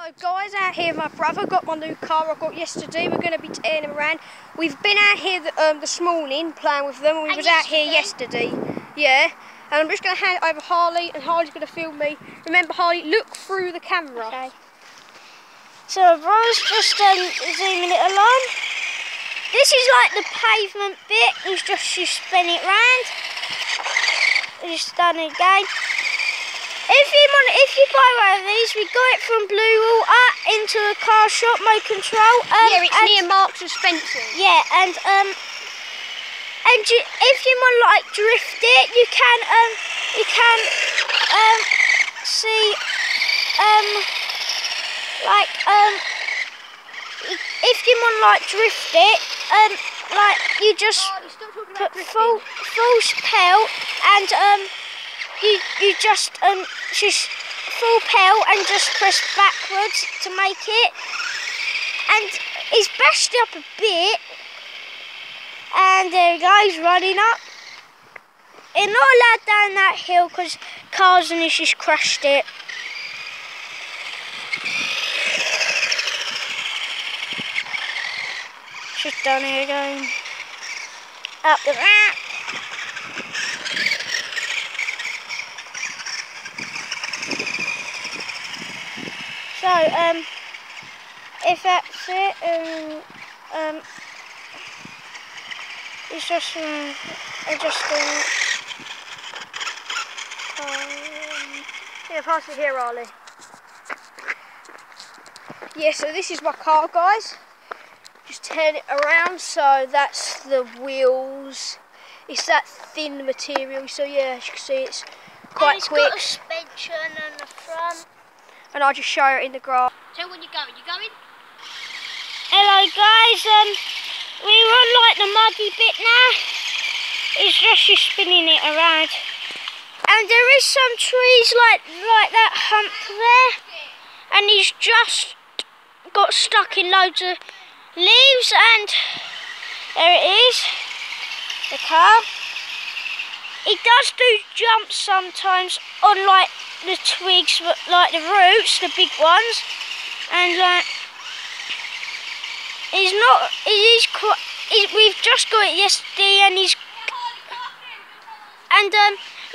Hello guys, out here my brother got my new car I got yesterday. We're going to be tearing them around. We've been out here this morning playing with them. We was out here yesterday. Yeah, and I'm just going to hand it over to Harley and Harley's going to film me. Remember Harley, look through the camera. Okay. So my brother's just zooming it along. This is like the pavement bit. He's just spin it round. He's done it again. If you buy one of these, we got it from Blue Water into a car shop, Mo Control. Yeah, it's near Marks and Spencer. Yeah, and if you want to like drift it, you can see if you want to like drift it, like you just put full pedal and you just full pedal and just press backwards to make it, and he's bashed up a bit, and there he goes running up. He's not allowed down that hill because cars and he's just crashed it. Just done it again. Up the ramp. So, if that's it, it's just adjusting. Yeah, pass it here, Harley. Yeah, so this is my car, guys. Just turn it around, so that's the wheels. It's that thin material, so yeah, as you can see, it's quite quick. It's got a suspension on the front. And I'll just show it in the grass. So when you're going, Hello guys, we're on like the muddy bit now. It's just spinning it around. And there is some trees like that hump there. And he's just got stuck in loads of leaves, and there it is, the car. He does do jumps sometimes on like the twigs, like the roots, the big ones, and like we've just got it yesterday, and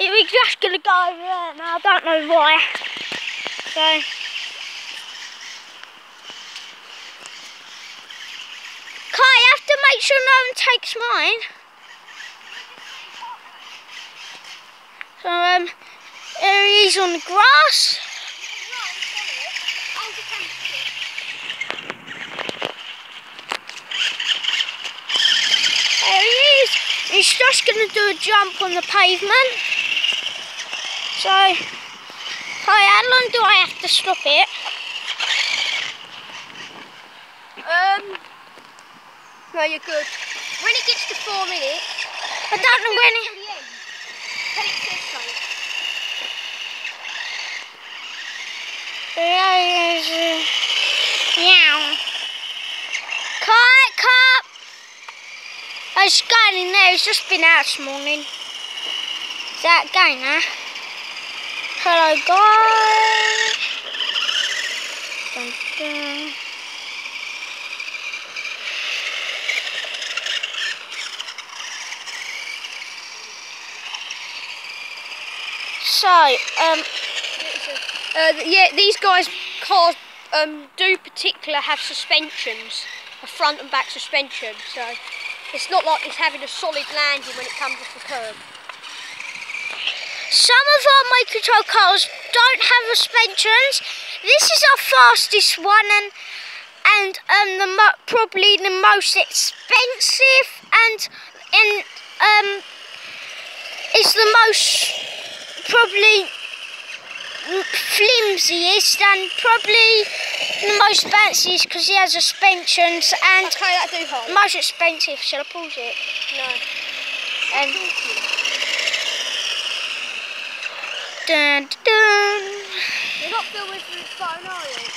we're just gonna go over there now. I don't know why. So Kai, you have to make sure no one takes mine. So there he is on the grass. There he is. He's just going to do a jump on the pavement. So, Kai, how long do I have to stop it? No, you're good. When it gets to 4 minutes, I don't know when it... Yeah. Cut. Oh, it's going in there. It's just been out this morning. Is that going now? Hello, guys. Dun, dun. So, yeah, these cars do particularly have suspensions, a front and back suspension, so it's not like it's having a solid landing when it comes off the curb. Some of our Mo Control cars don't have suspensions. This is our fastest one, and probably the most expensive, and it's the most probably flimsiest and probably the most fanciest because he has suspensions, and okay, that'll do, Harley. Most expensive. Shall I pause it? No. Dun, dun. You're not filming through the phone, are you?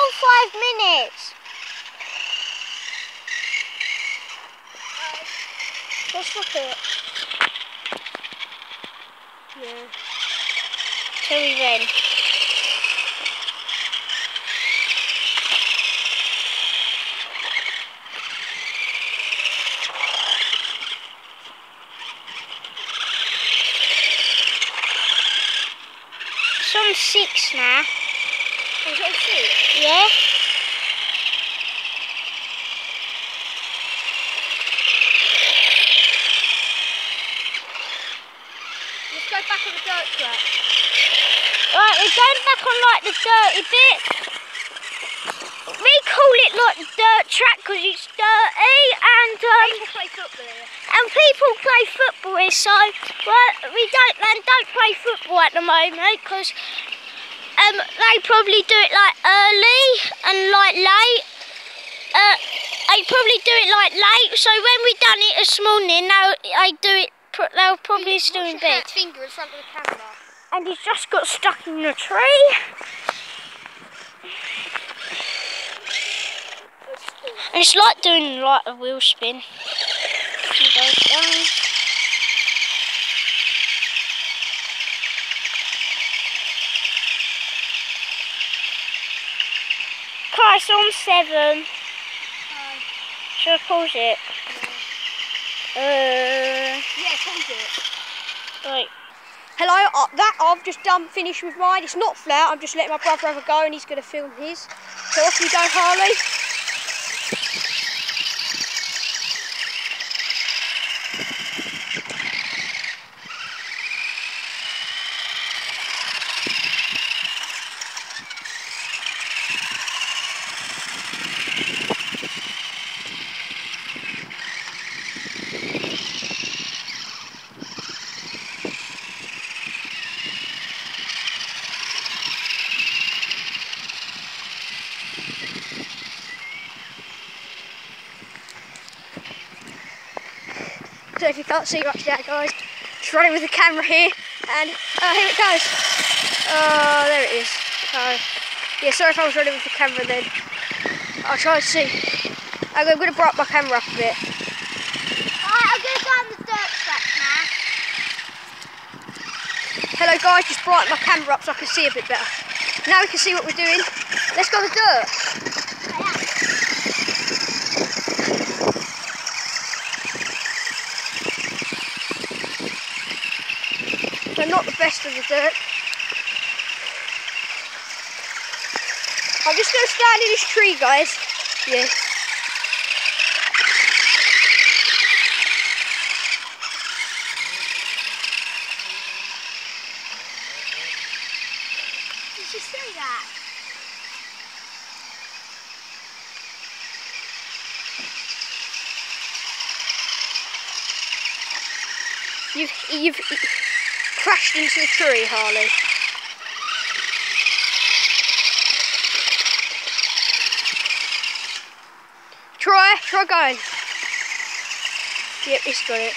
on 5 minutes. Let's look at it. Yeah. Till we win. It's on 6 now. Is it on 6? Yeah. Let's go back on the dirt track. Right, we're going back on like the dirty bit. We call it like the dirt track because it's dirty and People play football here. and people play football here. So well, we don't play football at the moment because they probably do it like early and like late. They probably do it like late. So when we done it this morning, they'll probably still in bed. Finger in front of the camera. And he's just got stuck in a tree. And it's like doing like a wheel spin. He goes down. Okay, it's on 7. Should I pause it? Yeah, pause it. Right. Hello, I've just finished with mine. It's not flat, I'm just letting my brother have a go and he's going to film his. So off we go, Harley. So if you can't see much there, guys, just running with the camera here, and here it goes. Oh, there it is. Yeah, sorry if I was running with the camera then. I'll try to see. I'm going to brighten my camera up a bit. Alright, I'm going to go on the dirt track now. Hello guys, just brighten my camera up so I can see a bit better. Now we can see what we're doing. Let's go on the dirt. They're not the best of the dirt. I'm just going to stand in this tree, guys. Yeah. Did you see that? You've crashed into the tree, Harley. Try going. Yep, he's got it.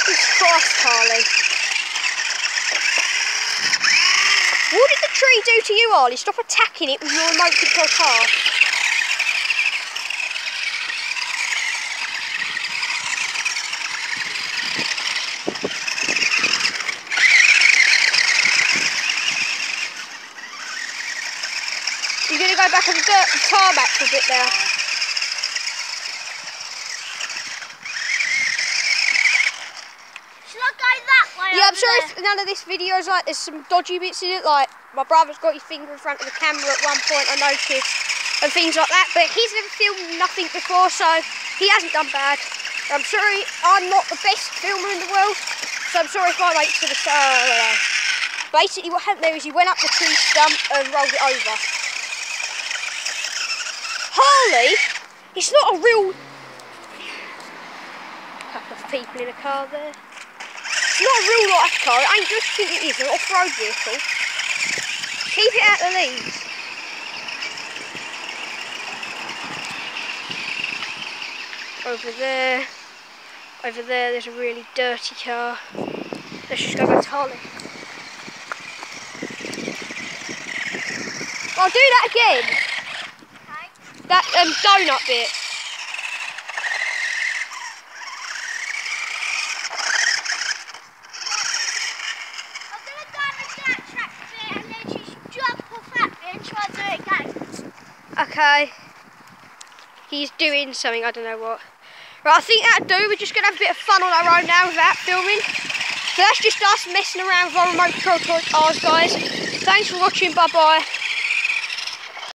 He's crossed, Harley. What did the tree do to you, Harley? Stop attacking it with your remote control car. You're going to go back on the dirt and tarmac for a bit there. Shall I go that way? Yeah, I'm sorry if none of this video is like, there's some dodgy bits in it, like my brother's got his finger in front of the camera at one point, I noticed, and things like that, but he's never filmed nothing before, so he hasn't done bad. I'm sorry, I'm not the best filmer in the world, so I'm sorry if I make to the basically what happened there is he went up the tree stump and rolled it over. Harley, it's not a real... Couple of people in a car there. It's not a real life car, I just think it is an off-road vehicle. Keep it out of the leaves. over there. Over there, there's a really dirty car. Let's just go back to Harley. I'll do that again. Okay. That donut bit. I'm going to go on the dirt track bit and then just jump off that bit and try and do it again. Okay. He's doing something, I don't know what. Right, I think that'll do. We're just going to have a bit of fun on our own now without filming. So that's just us messing around with our remote control cars, guys. Thanks for watching. Bye-bye.